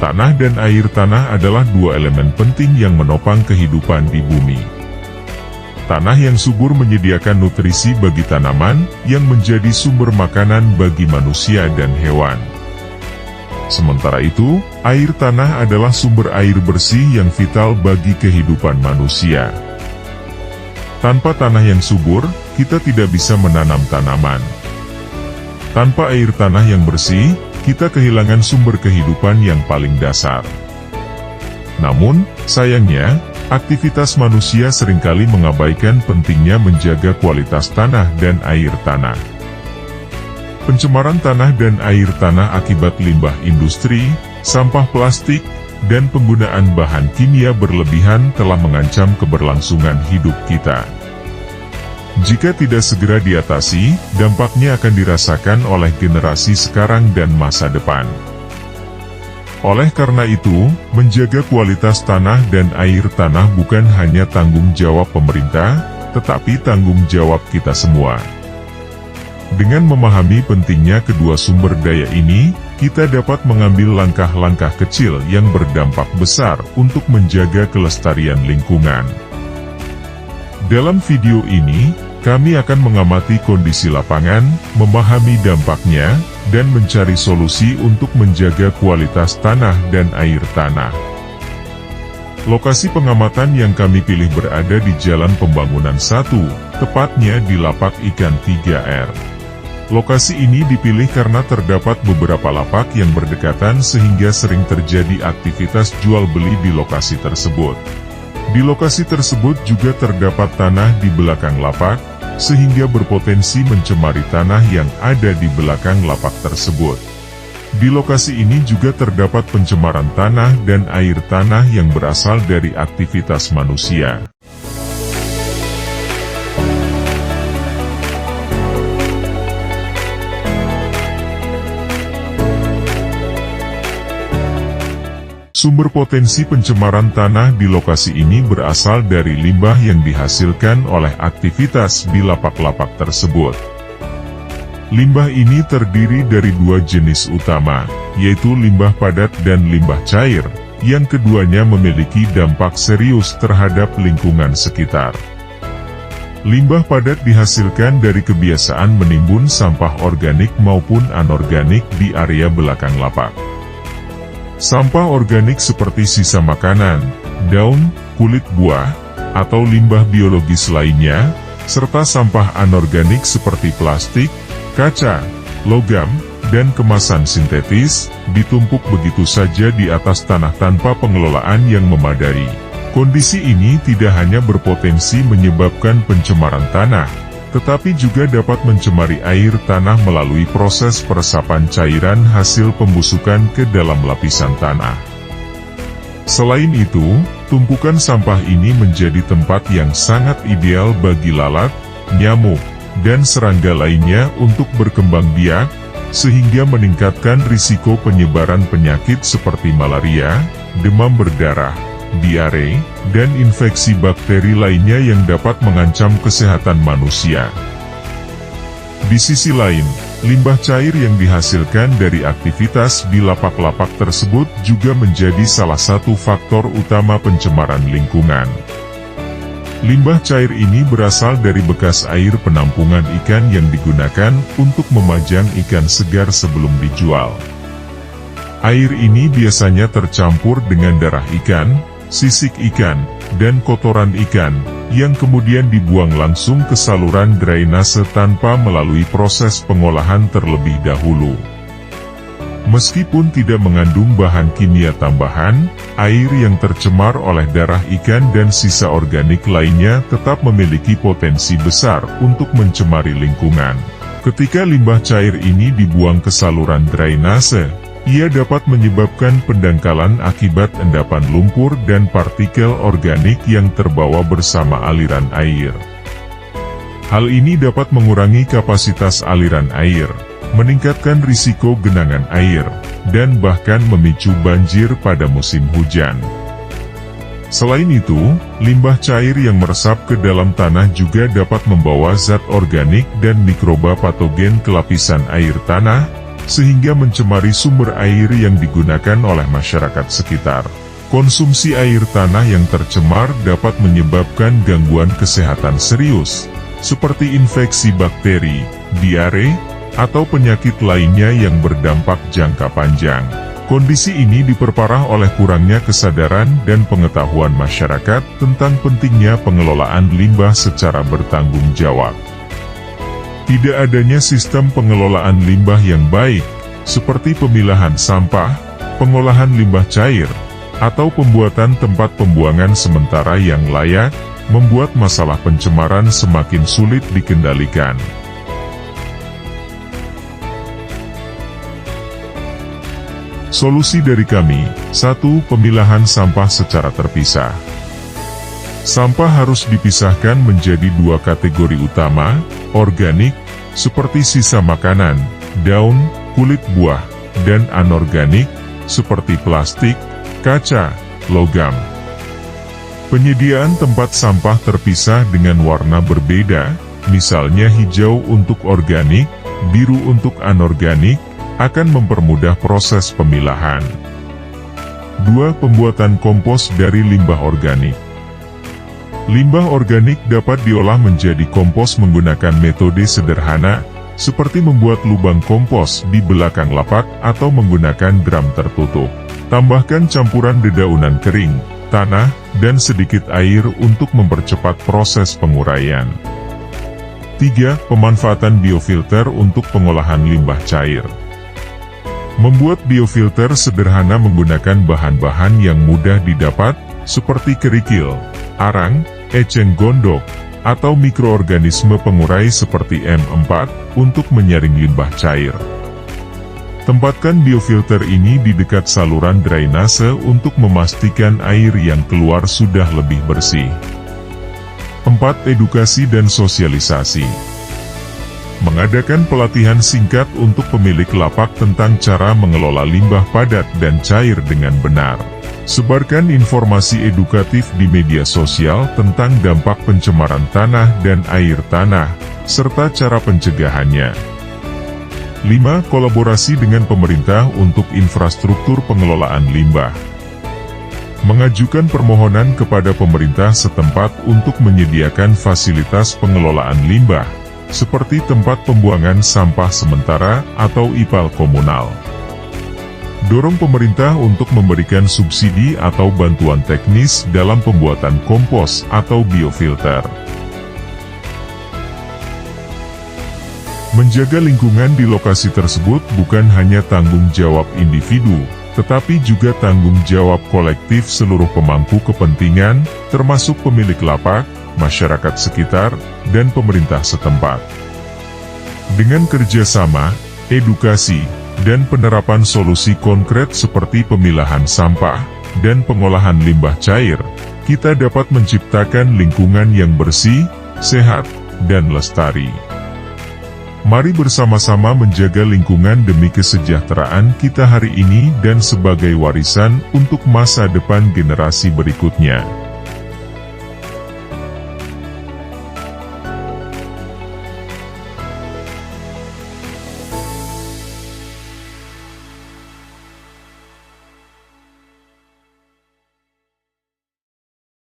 Tanah dan air tanah adalah dua elemen penting yang menopang kehidupan di bumi. Tanah yang subur menyediakan nutrisi bagi tanaman, yang menjadi sumber makanan bagi manusia dan hewan. Sementara itu, air tanah adalah sumber air bersih yang vital bagi kehidupan manusia. Tanpa tanah yang subur, kita tidak bisa menanam tanaman. Tanpa air tanah yang bersih, kita kehilangan sumber kehidupan yang paling dasar. Namun, sayangnya, aktivitas manusia seringkali mengabaikan pentingnya menjaga kualitas tanah dan air tanah. Pencemaran tanah dan air tanah akibat limbah industri, sampah plastik, dan penggunaan bahan kimia berlebihan telah mengancam keberlangsungan hidup kita. Jika tidak segera diatasi, dampaknya akan dirasakan oleh generasi sekarang dan masa depan. Oleh karena itu, menjaga kualitas tanah dan air tanah bukan hanya tanggung jawab pemerintah, tetapi tanggung jawab kita semua. Dengan memahami pentingnya kedua sumber daya ini, kita dapat mengambil langkah-langkah kecil yang berdampak besar untuk menjaga kelestarian lingkungan. Dalam video ini, kami akan mengamati kondisi lapangan, memahami dampaknya, dan mencari solusi untuk menjaga kualitas tanah dan air tanah. Lokasi pengamatan yang kami pilih berada di Jalan Pembangunan 1, tepatnya di Lapak Ikan 3R. Lokasi ini dipilih karena terdapat beberapa lapak yang berdekatan sehingga sering terjadi aktivitas jual beli di lokasi tersebut. Di lokasi tersebut juga terdapat tanah di belakang lapak, sehingga berpotensi mencemari tanah yang ada di belakang lapak tersebut. Di lokasi ini juga terdapat pencemaran tanah dan air tanah yang berasal dari aktivitas manusia. Sumber potensi pencemaran tanah di lokasi ini berasal dari limbah yang dihasilkan oleh aktivitas di lapak-lapak tersebut. Limbah ini terdiri dari dua jenis utama, yaitu limbah padat dan limbah cair, yang keduanya memiliki dampak serius terhadap lingkungan sekitar. Limbah padat dihasilkan dari kebiasaan menimbun sampah organik maupun anorganik di area belakang lapak. Sampah organik seperti sisa makanan, daun, kulit buah, atau limbah biologis lainnya, serta sampah anorganik seperti plastik, kaca, logam, dan kemasan sintetis, ditumpuk begitu saja di atas tanah tanpa pengelolaan yang memadai. Kondisi ini tidak hanya berpotensi menyebabkan pencemaran tanah, tetapi juga dapat mencemari air tanah melalui proses peresapan cairan hasil pembusukan ke dalam lapisan tanah. Selain itu, tumpukan sampah ini menjadi tempat yang sangat ideal bagi lalat, nyamuk, dan serangga lainnya untuk berkembang biak, sehingga meningkatkan risiko penyebaran penyakit seperti malaria, demam berdarah, diare, dan infeksi bakteri lainnya yang dapat mengancam kesehatan manusia. Di sisi lain, limbah cair yang dihasilkan dari aktivitas di lapak-lapak tersebut juga menjadi salah satu faktor utama pencemaran lingkungan. Limbah cair ini berasal dari bekas air penampungan ikan yang digunakan untuk memajang ikan segar sebelum dijual. Air ini biasanya tercampur dengan darah ikan, sisik ikan, dan kotoran ikan, yang kemudian dibuang langsung ke saluran drainase tanpa melalui proses pengolahan terlebih dahulu. Meskipun tidak mengandung bahan kimia tambahan, air yang tercemar oleh darah ikan dan sisa organik lainnya tetap memiliki potensi besar untuk mencemari lingkungan. Ketika limbah cair ini dibuang ke saluran drainase, ia dapat menyebabkan pendangkalan akibat endapan lumpur dan partikel organik yang terbawa bersama aliran air. Hal ini dapat mengurangi kapasitas aliran air, meningkatkan risiko genangan air, dan bahkan memicu banjir pada musim hujan. Selain itu, limbah cair yang meresap ke dalam tanah juga dapat membawa zat organik dan mikroba patogen ke lapisan air tanah, sehingga mencemari sumber air yang digunakan oleh masyarakat sekitar. Konsumsi air tanah yang tercemar dapat menyebabkan gangguan kesehatan serius, seperti infeksi bakteri, diare, atau penyakit lainnya yang berdampak jangka panjang. Kondisi ini diperparah oleh kurangnya kesadaran dan pengetahuan masyarakat tentang pentingnya pengelolaan limbah secara bertanggung jawab. Tidak adanya sistem pengelolaan limbah yang baik, seperti pemilahan sampah, pengolahan limbah cair, atau pembuatan tempat pembuangan sementara yang layak, membuat masalah pencemaran semakin sulit dikendalikan. Solusi dari kami: 1. Pemilahan sampah secara terpisah. Sampah harus dipisahkan menjadi 2 kategori utama: organik, seperti sisa makanan, daun, kulit buah, dan anorganik, seperti plastik, kaca, logam. Penyediaan tempat sampah terpisah dengan warna berbeda, misalnya hijau untuk organik, biru untuk anorganik, akan mempermudah proses pemilahan. 2. Pembuatan kompos dari limbah organik. Limbah organik dapat diolah menjadi kompos menggunakan metode sederhana, seperti membuat lubang kompos di belakang lapak atau menggunakan drum tertutup. Tambahkan campuran dedaunan kering, tanah, dan sedikit air untuk mempercepat proses penguraian. 3. Pemanfaatan biofilter untuk pengolahan limbah cair. Membuat biofilter sederhana menggunakan bahan-bahan yang mudah didapat, seperti kerikil, arang, eceng gondok, atau mikroorganisme pengurai seperti M4, untuk menyaring limbah cair. Tempatkan biofilter ini di dekat saluran drainase untuk memastikan air yang keluar sudah lebih bersih. 4. Edukasi dan sosialisasi. Mengadakan pelatihan singkat untuk pemilik lapak tentang cara mengelola limbah padat dan cair dengan benar. Sebarkan informasi edukatif di media sosial tentang dampak pencemaran tanah dan air tanah, serta cara pencegahannya. 5. Kolaborasi dengan pemerintah untuk infrastruktur pengelolaan limbah. Mengajukan permohonan kepada pemerintah setempat untuk menyediakan fasilitas pengelolaan limbah, seperti tempat pembuangan sampah sementara atau IPAL komunal. Dorong pemerintah untuk memberikan subsidi atau bantuan teknis dalam pembuatan kompos atau biofilter. Menjaga lingkungan di lokasi tersebut bukan hanya tanggung jawab individu, tetapi juga tanggung jawab kolektif seluruh pemangku kepentingan, termasuk pemilik lapak, masyarakat sekitar, dan pemerintah setempat. Dengan kerjasama, edukasi, dan penerapan solusi konkret seperti pemilahan sampah dan pengolahan limbah cair, kita dapat menciptakan lingkungan yang bersih, sehat, dan lestari. Mari bersama-sama menjaga lingkungan demi kesejahteraan kita hari ini dan sebagai warisan untuk masa depan generasi berikutnya.